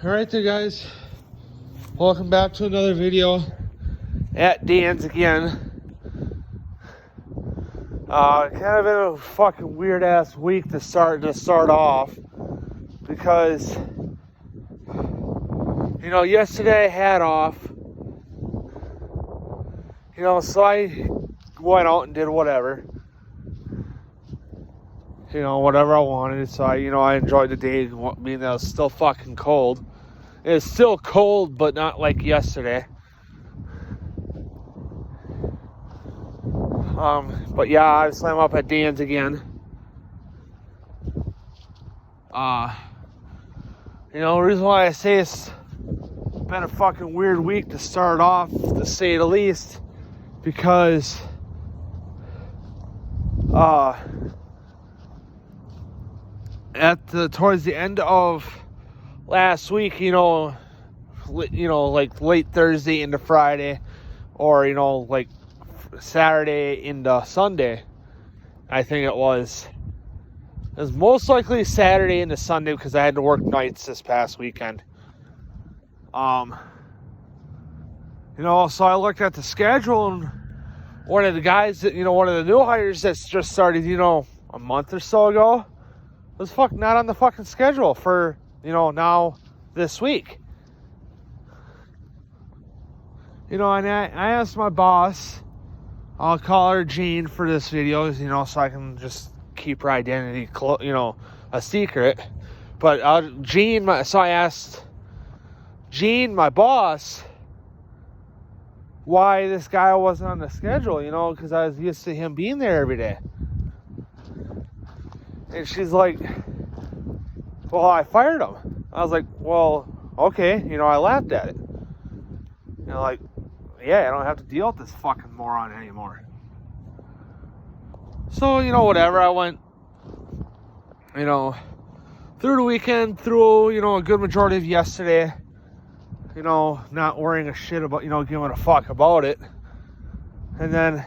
Alright there, guys. Welcome back to another video at Danz again. Kind of been a fucking weird ass week to start off because yesterday I had off. So I went out and did whatever. Whatever I wanted. So I enjoyed the day, being that it was still fucking cold. It's still cold, but not like yesterday. But yeah, I slam up at Danz again. The reason why I say it's been a fucking weird week to start off, to say the least, because towards the end of last week, like late Thursday into Friday, or like Saturday into Sunday, I think it was most likely Saturday into Sunday because I had to work nights this past weekend. So I looked at the schedule, and one of the guys that, one of the new hires that's just started, a month or so ago, was not on the fucking schedule for, now this week. And I asked my boss, I'll call her Jean for this video, so I can just keep her identity, a secret. But so I asked Jean, my boss, why this guy wasn't on the schedule, because I was used to him being there every day. And she's like, well, I fired him. I was like, well, okay, I laughed at it. Like, yeah, I don't have to deal with this fucking moron anymore. So, whatever, I went, through the weekend, through, a good majority of yesterday, not worrying a shit about, giving a fuck about it. And then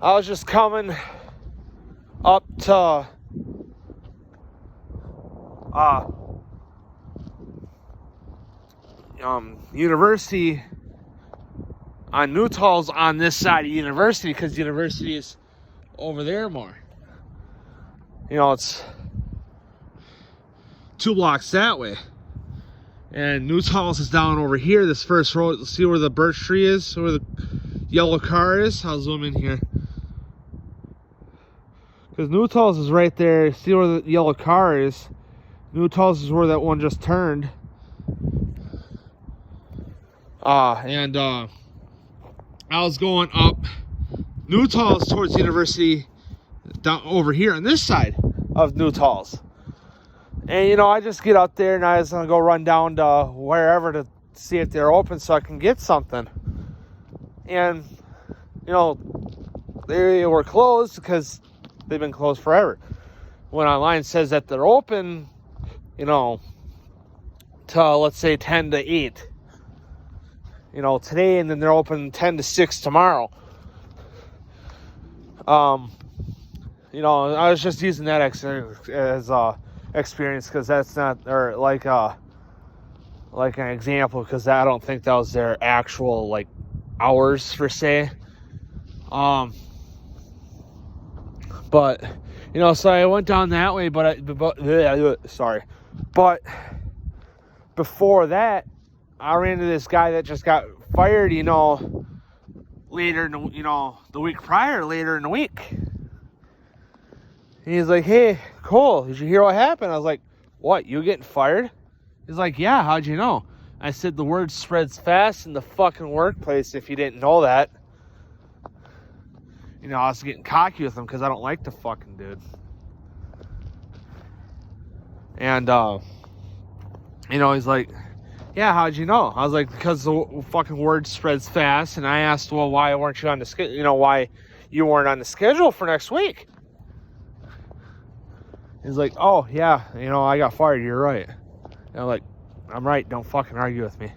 I was just coming up to university on Newtall's on this side of university, because university is over there more. It's 2 blocks that way. And Newtall's is down over here, this first road. See where the birch tree is? Where the yellow car is? I'll zoom in here. Because Newtall's is right there. See where the yellow car is? Newtall's is where that one just turned. I was going up Newtall's towards the university, down over here on this side of Newtall's. And, I just get up there and I was going to go run down to wherever to see if they're open so I can get something. And, they were closed because they've been closed forever. When online says that they're open, till, let's say, 10 to 8. Today, and then they're open 10 to 6 tomorrow. I was just using that as experience because that's not, or like an example, because I don't think that was their actual hours per se. But so I went down that way, but before that, I ran into this guy that just got fired, later in the week prior, later in the week. And he's like, hey, Cole, did you hear what happened? I was like, what, you getting fired? He's like, yeah, how'd you know? I said, the word spreads fast in the fucking workplace if you didn't know that. I was getting cocky with him because I don't like the fucking dude. And, he's like, yeah, how'd you know? I was like, because the fucking word spreads fast. And I asked, well, why weren't you on the schedule? Why you weren't on the schedule for next week? He's like, oh, yeah, I got fired. You're right. And I'm like, I'm right. Don't fucking argue with me.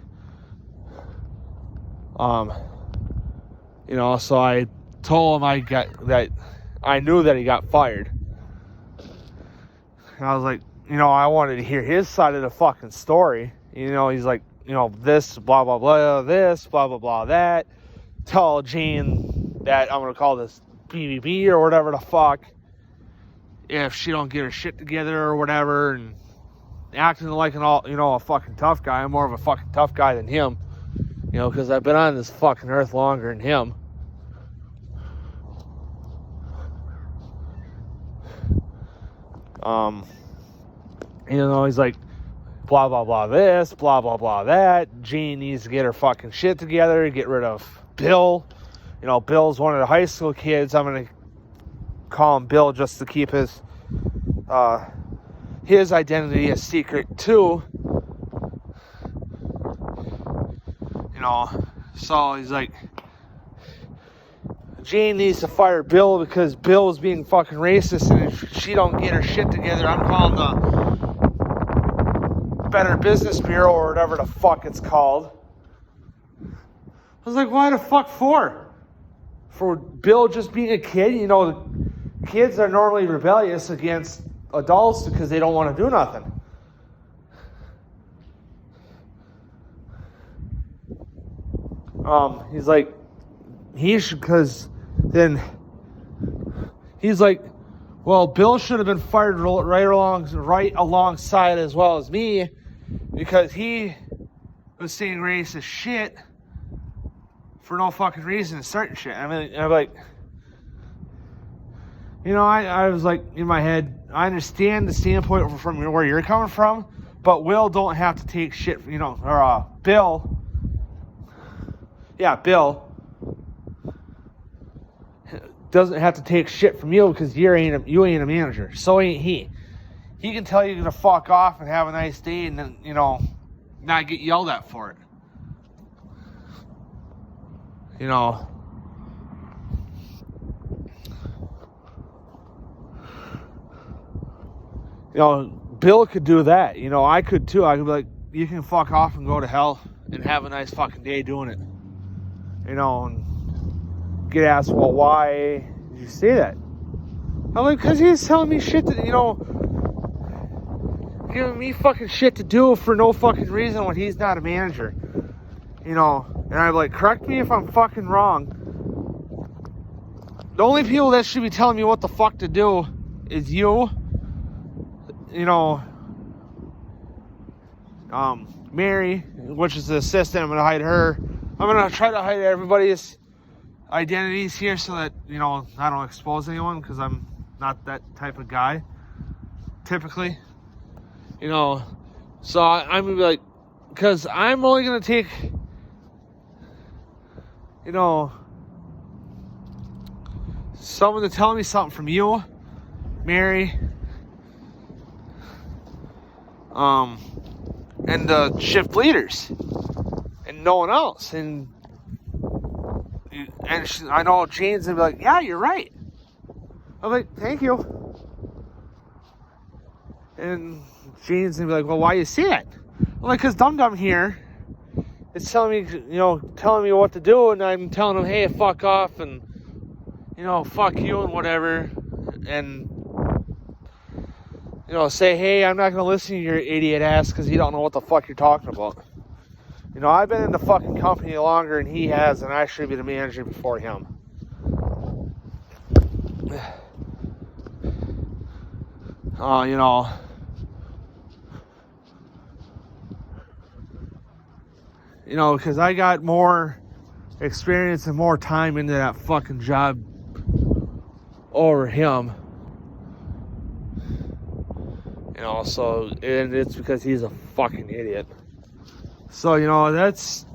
So I told him I knew that he got fired. And I was like, you know, I wanted to hear his side of the fucking story. You know, he's like, you know, this, blah, blah, blah, this, blah, blah, blah, that. Tell Jane that I'm going to call this BBB or whatever the fuck if she don't get her shit together or whatever, and acting like a fucking tough guy. I'm more of a fucking tough guy than him, you know, because I've been on this fucking earth longer than him. You know, he's like, blah, blah, blah, this, blah, blah, blah, that. Jean needs to get her fucking shit together, get rid of Bill. You know, Bill's one of the high school kids. I'm going to call him Bill just to keep his identity a secret, too. You know, so he's like, Jane needs to fire Bill because Bill is being fucking racist, and if she don't get her shit together, I'm calling the Better Business Bureau or whatever the fuck it's called. I was like, why the fuck for? For Bill just being a kid? You know, kids are normally rebellious against adults because they don't want to do nothing. He's like, because then he's like, well, Bill should have been fired right alongside as well as me because he was saying racist shit for no fucking reason and certain shit. I mean, I'm like, you know, I was like, in my head, I understand the standpoint from where you're coming from, but Will don't have to take shit, you know, or Bill. Yeah, Bill doesn't have to take shit from you because you ain't a manager. So ain't he. He can tell you to fuck off and have a nice day and then, you know, not get yelled at for it. You know. You know, Bill could do that. You know, I could too. I could be like, you can fuck off and go to hell and have a nice fucking day doing it. You know, and get asked, well, why did you say that? I'm like, because he's telling me shit that, you know, giving me fucking shit to do for no fucking reason when he's not a manager. You know, and I'm like, correct me if I'm fucking wrong. The only people that should be telling me what the fuck to do is you know, Mary, which is the assistant. I'm going to hide her. I'm going to try to hide everybody's identities here so that, you know, I don't expose anyone because I'm not that type of guy, typically. You know, so I'm going to be like, because I'm only going to take, you know, someone to tell me something from you, Mary, and the shift leaders. And no one else. And I know Jane's gonna be like, yeah, you're right. I'm like, thank you. And Jane's gonna be like, well, why you say it? I'm like, because Dum Dum here is telling me what to do, and I'm telling him, hey, fuck off, and, you know, fuck you and whatever, and, you know, say, hey, I'm not gonna listen to your idiot ass because you don't know what the fuck you're talking about. You know, I've been in the fucking company longer than he has, and I should be the manager before him. You know. You know, because I got more experience and more time into that fucking job over him. You know, so, and it's because he's a fucking idiot. So, you know, that's,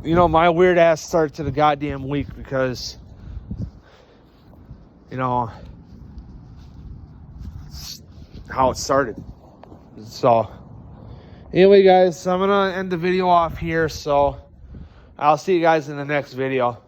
you know, my weird ass start to the goddamn week because, you know, it's how it started. So, anyway, guys, I'm going to end the video off here. So, I'll see you guys in the next video.